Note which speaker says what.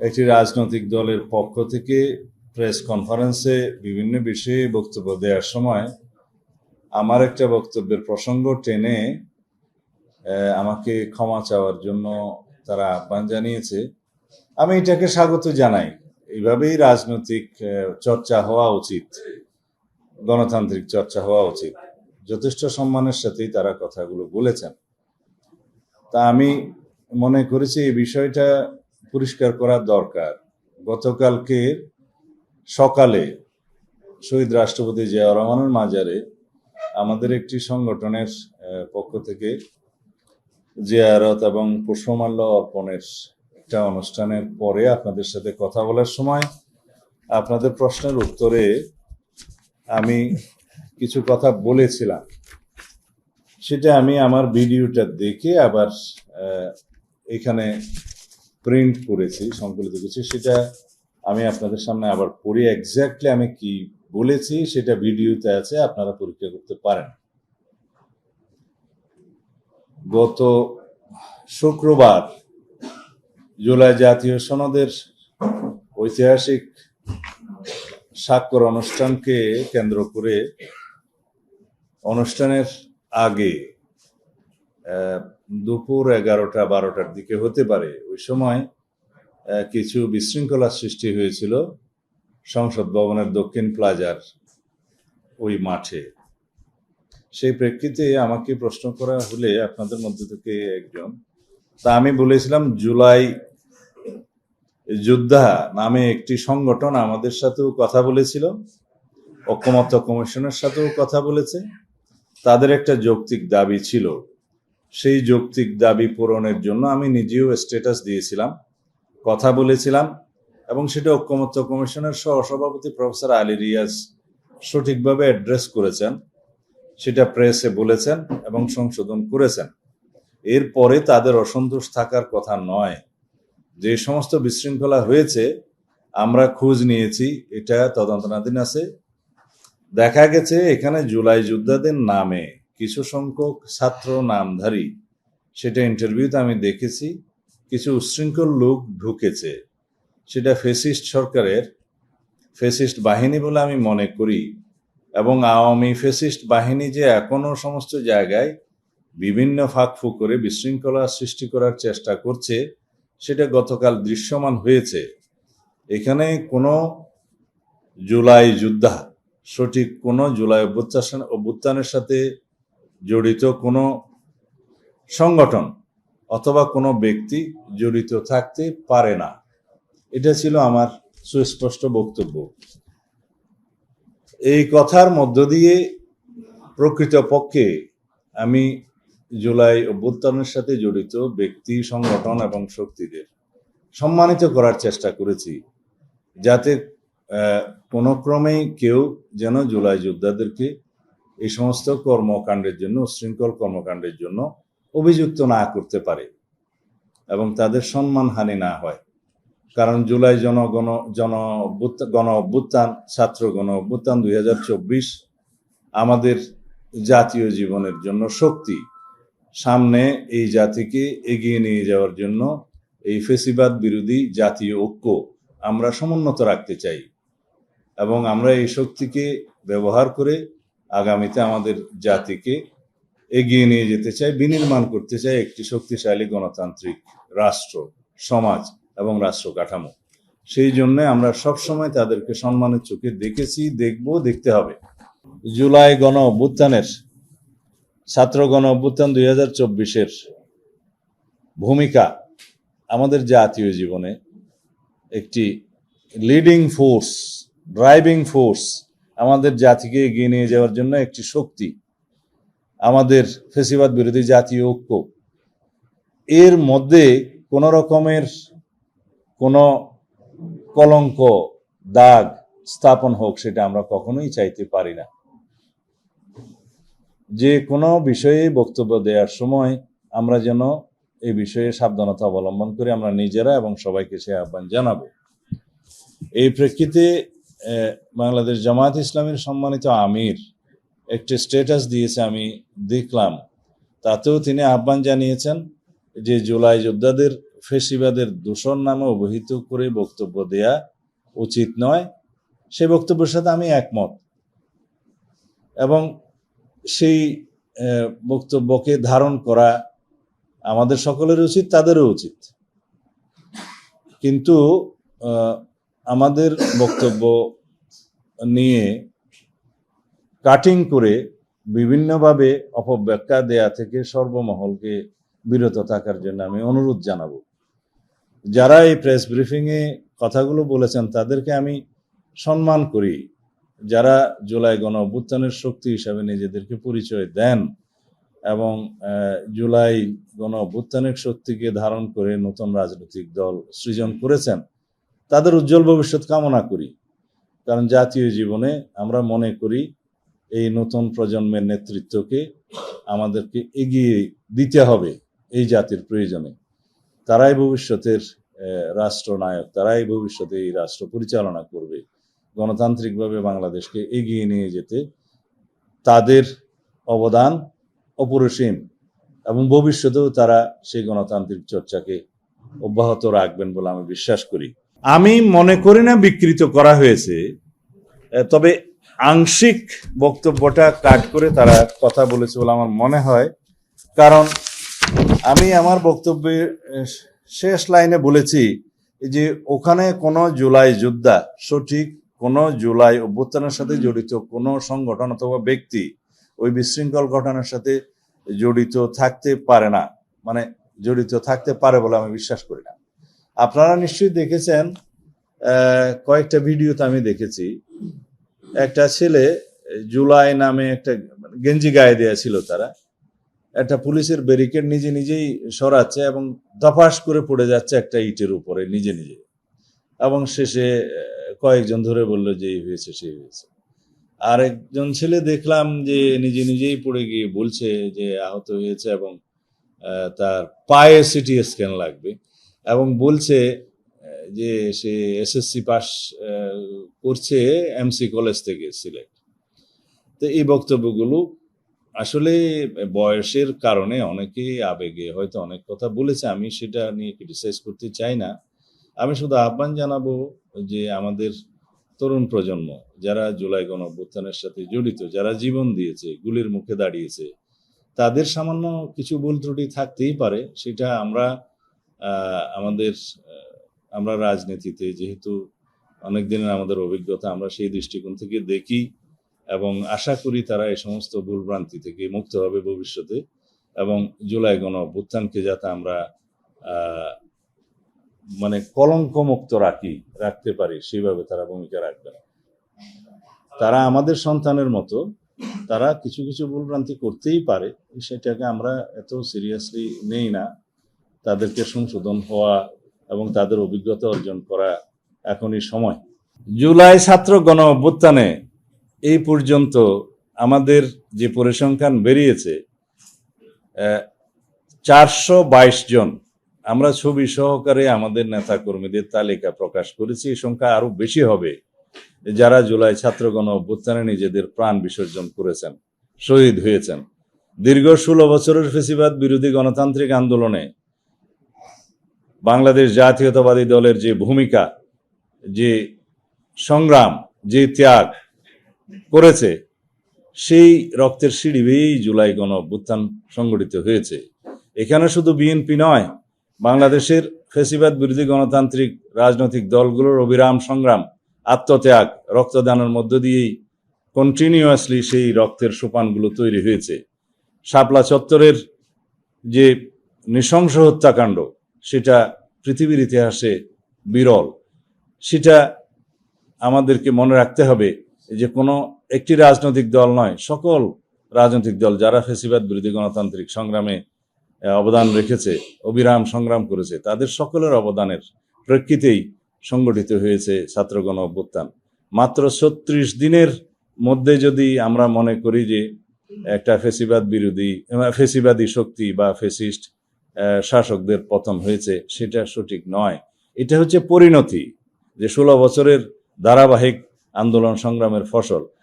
Speaker 1: একটি রাজনৈতিক দলের পক্ষ থেকে প্রেস কনফারেন্সে বিভিন্ন বিষয়ে বক্তব্য দেওয়ার সময় আমার একটা বক্তব্যের প্রসঙ্গ টেনে আমাকে ক্ষমা চাওয়ার জন্য তারা আহ্বান জানিয়েছে। আমি এটাকে স্বাগত জানাই। এইভাবেই রাজনৈতিক চর্চা হওয়া উচিত, গণতান্ত্রিক চর্চা হওয়া উচিত। যথেষ্ট সম্মানের সাথেই তারা কথাগুলো বলেছেন। তা আমি মনে করেছি এই বিষয়টা পরিষ্কার করা দরকার। গতকালকে সকালে শহীদ রাষ্ট্রপতি জিয়াউর রহমানের মাজারে আমাদের একটি সংগঠনের পক্ষ থেকে জিয়ারত এবং পুষ্পমাল্য অর্পণের একটা অনুষ্ঠানের পরে আপনাদের সাথে কথা বলার সময় আপনাদের প্রশ্নের উত্তরে আমি কিছু কথা বলেছিলাম। সেটা আমি আমার ভিডিওটা দেখে আবার এখানে প্রিন্ট করেছি, সংকলিত করেছি। সেটা আমি আপনাদের সামনে আবার পড়ি। এক্স্যাক্টলি আমি কি বলেছি সেটা ভিডিওতে আছে, আপনারা পরীক্ষা করতে পারেন। গত শুক্রবার জুলাই জাতীয় সনদের ঐতিহাসিক স্বাক্ষর অনুষ্ঠানকে কেন্দ্র করে অনুষ্ঠানের আগে দুপুর 11টা-12টার দিকে হতে পারে, ওই সময় কিছু বিশৃঙ্খলার সৃষ্টি হয়েছিল সংসদ ভবনের দক্ষিণ প্লাজার ওই মাঠে। সেই প্রেক্ষিতে আমাকে প্রশ্ন করা হলে আপনাদের মধ্যে থেকে একজন, তা আমি বলেছিলাম জুলাই যোদ্ধা নামে একটি সংগঠন আমাদের সাথেও কথা বলেছিল, ঐকমত্য কমিশনের সাথেও কথা বলেছে। তাদের একটা যৌক্তিক দাবি ছিল, সেই যৌক্তিক দাবি পূরণের জন্য আমি নিজেও স্ট্যাটাস দিয়েছিলাম, কথা বলেছিলাম, এবং সেটা ঐকমত্য কমিশনের সহসভাপতি প্রফেসর আলী রিয়াজ সঠিকভাবে অ্যাড্রেস করেছেন, সেটা প্রেসে বলেছেন এবং সংশোধন করেছেন। এরপরে তাদের অসন্তোষ থাকার কথা নয়। যে সমস্ত বিশৃঙ্খলা হয়েছে আমরা খোঁজ নিয়েছি, এটা তদন্তনাধীন আছে। দেখা গেছে এখানে জুলাই যোদ্ধাদের নামে কিছু সংখ্যক ছাত্র নামধারী, সেটা ইন্টারভিউতে আমি দেখেছি, কিছু উচ্ছৃঙ্খল লোক ঢুকেছে। সেটা ফ্যাসিস্ট সরকারের ফ্যাসিস্ট বাহিনী বলে আমি মনে করি, এবং আওয়ামী ফ্যাসিস্ট বাহিনী যে এখনো সমস্ত জায়গায় বিভিন্ন ফাঁকফুঁক করে বিশৃঙ্খলা সৃষ্টি করার চেষ্টা করছে সেটা গতকাল দৃশ্যমান হয়েছে। এখানে কোনো জুলাই যোদ্ধা, সঠিক কোনো জুলাই অভ্যুত্থানের সাথে জড়িত কোনো সংগঠন অথবা কোনো ব্যক্তি জড়িত থাকতে পারে না। এটা ছিল আমার সুস্পষ্ট বক্তব্য। এই কথার মধ্য দিয়ে প্রকৃতপক্ষে আমি জুলাই অভ্যুত্থানের সাথে জড়িত ব্যক্তি, সংগঠন এবং শক্তিদের সম্মানিত করার চেষ্টা করেছি, যাতে কোনো ক্রমেই কেউ যেন জুলাই যোদ্ধাদেরকে এই সমস্ত কর্মকাণ্ডের জন্য, উচ্ছৃঙ্খল কর্মকাণ্ডের জন্য অভিযুক্ত না করতে পারে এবং তাদের সম্মানহানি না হয়। কারণ জুলাই গণ অভ্যুত্থান, ছাত্র গণ অভ্যুত্থান 2024 আমাদের জাতীয় জীবনের জন্য শক্তি। সামনে এই জাতিকে এগিয়ে নিয়ে যাওয়ার জন্য এই ফ্যাসিবাদ বিরোধী জাতীয় ঐক্য আমরা সমুন্নত রাখতে চাই, এবং আমরা এই শক্তিকে ব্যবহার করে আগামীতে আমাদের জাতিকে এগিয়ে নিয়ে যেতে চাই, বিনির্মাণ করতে চাই একটি শক্তিশালী গণতান্ত্রিক রাষ্ট্র, সমাজ এবং রাষ্ট্র কাঠামো। সেই জন্য আমরা সবসময় তাদেরকে সম্মানের চোখে দেখেছি, দেখব, দেখতে হবে। জুলাই গণ অভ্যুত্থানের, ছাত্র গণ অভ্যুত্থান 2024-এর ভূমিকা আমাদের জাতীয় জীবনে একটি লিডিং ফোর্স, ড্রাইভিং ফোর্স, আমাদের জাতিকে এগিয়ে নিয়ে যাওয়ার জন্য একটি শক্তি, আমাদের ফ্যাসিবাদ বিরোধী জাতীয় ঐক্য। এর মধ্যে কোনো রকমের কোনো কলঙ্ক, দাগ স্থাপন হোক, সেটা আমরা কখনোই চাইতে পারি না। যে কোনো বিষয়ে বক্তব্য দেওয়ার সময় আমরা যেন এই বিষয়ে সাবধানতা অবলম্বন করে আমরা নিজেরা এবং সবাইকে সে আহ্বান জানাবো। এই প্রেক্ষিতে বাংলাদেশ জামায়াত ইসলামীর সম্মানিত আমির একটি স্ট্যাটাস দিয়েছে, আমি দেখলাম। তাতেও তিনি আহ্বান জানিয়েছেন যে জুলাই যোদ্ধাদের ফেসিবাদের দূষণ নামে অভিহিত করে বক্তব্য দেয়া উচিত নয়, সেই বক্তব্যের সাথে আমি একমত এবং সেই বক্তব্যকে ধারণ করা আমাদের সকলের উচিত, তাদেরও উচিত। কিন্তু আমাদের বক্তব্য নিয়ে কাটিং করে বিভিন্নভাবে অপব্যাখ্যা দেয়া থেকে সর্বমহলকে বিরত থাকার জন্য আমি অনুরোধ জানাবো। যারা এই প্রেস ব্রিফিংয়ে কথাগুলো বলেছেন তাদেরকে আমি সম্মান করি, যারা জুলাই গণ অভ্যুত্থানের শক্তি হিসাবে নিজেদেরকে পরিচয় দেন এবং জুলাই গণ অভ্যুত্থানের শক্তিকে ধারণ করে নতুন রাজনৈতিক দল সৃজন করেছেন, তাদের উজ্জ্বল ভবিষ্যৎ কামনা করি। কারণ জাতীয় জীবনে আমরা মনে করি এই নতুন প্রজন্মের নেতৃত্বকে আমাদেরকে এগিয়ে দিতে হবে এই জাতির প্রয়োজনে। তারাই ভবিষ্যতের রাষ্ট্রনায়ক, তারাই ভবিষ্যতে এই রাষ্ট্র পরিচালনা করবে। গণতান্ত্রিকভাবে বাংলাদেশকে এগিয়ে নিয়ে যেতে তাদের অবদান অপরিসীম এবং ভবিষ্যতেও তারা সেই গণতান্ত্রিক চর্চাকে অব্যাহত রাখবেন বলে আমি বিশ্বাস করি। আমি মনে করি না বিকৃত করা হয়েছে, তবে আংশিক বক্তব্যটা কাট করে তারা কথা বলেছে বলে আমার মনে হয়। কারণ আমি আমার বক্তব্যের শেষ লাইনে বলেছি যে ওখানে কোনো জুলাই যোদ্ধা, সঠিক কোনো জুলাই অভ্যুত্থানের সাথে জড়িত কোনো সংগঠন অথবা ব্যক্তি ওই বিশৃঙ্খল ঘটনার সাথে জড়িত থাকতে পারে না, মানে জড়িত থাকতে পারে বলে আমি বিশ্বাস করি না। আপনারা নিশ্চয়ই দেখেছেন, কয়েকটা ভিডিওতে আমি দেখেছি, একটা ছেলে জুলাই নামে একটা গেঞ্জি গায়ে দেয়া ছিল, তারা একটা পুলিশের ব্যারিকেড নিজে নিজেই সরাচ্ছে এবং দফাস করে পড়ে যাচ্ছে একটা ইটের উপরে নিজে নিজে, এবং শেষে কয়েকজন ধরে বললো যে এই হয়েছে সেই হয়েছে। আর একজন ছেলে দেখলাম যে নিজে নিজেই পড়ে গিয়ে বলছে যে আহত হয়েছে এবং তার পায়ে সিটি স্ক্যান লাগবে, এবং বলছে যে সে এসএসসি পাস করছে এমসি কলেজ থেকে সিলেট। তো এই বক্তব্যগুলো আসলে বয়সের কারণে অনেকেই আবেগে হয়তো অনেক কথা বলেছে, আমি সেটা নিয়ে ক্রিটিসাইজ করতে চাই না। আমি শুধু আহ্বান জানাবো যে আমাদের তরুণ প্রজন্ম যারা জুলাই গণ অভ্যুত্থানের সাথে জড়িত, যারা জীবন দিয়েছে, গুলির মুখে দাঁড়িয়েছে, তাদের সামান্য কিছু ভুল ত্রুটি থাকতেই পারে। সেটা আমরা রাজনীতিতে যেহেতু অনেক দিনের আমাদের অভিজ্ঞতা, আমরা সেই দৃষ্টিকোণ থেকে দেখি এবং আশা করি তারা এই সমস্ত ভুলভ্রান্তি থেকে মুক্ত হবে ভবিষ্যতে, এবং জুলাই গণ অভ্যুত্থানকে যাতে আমরা মানে কলঙ্ক মুক্ত রাখতে পারি সেইভাবে তারা ভূমিকা রাখবে। তারা আমাদের সন্তানের মতো, তারা কিছু কিছু ভুলভ্রান্তি করতেই পারে, সেটাকে আমরা এত সিরিয়াসলি নেই না। তাদেরকে সংশোধন হওয়া এবং তাদের অভিজ্ঞতা অর্জন করা এখনই সময়। জুলাই ছাত্র গণ অভ্যুত্থানে এই পর্যন্ত আমাদের যে পরিসংখ্যান বেরিয়েছে 422 জন। আমরা ছবি সহকারে আমাদের নেতা কর্মীদের তালিকা প্রকাশ করেছি। এই সংখ্যা আরো বেশি হবে যারা জুলাই ছাত্র গণ অভ্যুত্থানে নিজেদের প্রাণ বিসর্জন করেছেন, শহীদ হয়েছেন। দীর্ঘ 16 বছরের ফ্যাসিবাদ বিরোধী গণতান্ত্রিক আন্দোলনে বাংলাদেশ জাতীয়তাবাদী দলের যে ভূমিকা, যে সংগ্রাম, যে ত্যাগ করেছে, সেই রক্তের সিঁড়ি বেয়েই জুলাই গণ অভ্যুত্থান সংগঠিত হয়েছে। এখানে শুধু বিএনপি নয়, বাংলাদেশের ফ্যাসিবাদ বিরোধী গণতান্ত্রিক রাজনৈতিক দলগুলোর অবিরাম সংগ্রাম, আত্মত্যাগ, রক্তদানের মধ্য দিয়েই কন্টিনিউয়াসলি সেই রক্তের সোপানগুলো তৈরি হয়েছে। শাপলা চত্বরের যে নৃশংস হত্যাকাণ্ড, সেটা পৃথিবীর ইতিহাসে বিরল। সেটা আমাদেরকে মনে রাখতে হবে যে কোনো একটি রাজনৈতিক দল নয়, সকল রাজনৈতিক দল যারা ফ্যাসিবাদ বিরোধী গণতান্ত্রিক সংগ্রামে অবদান রেখেছে, অবিরাম সংগ্রাম করেছে, তাদের সকলের অবদানের প্রেক্ষিতেই সংগঠিত হয়েছে ছাত্র গণ অভ্যুত্থান। মাত্র 36 দিনের মধ্যে যদি আমরা মনে করি যে একটা ফ্যাসিবাদী শক্তি বা ফ্যাসিস্ট শাসকদের পতন হয়েছে, সেটা সঠিক নয়। এটা হচ্ছে পরিণতি, যে 16 বছরের ধারাবাহিক আন্দোলন সংগ্রামের ফসল।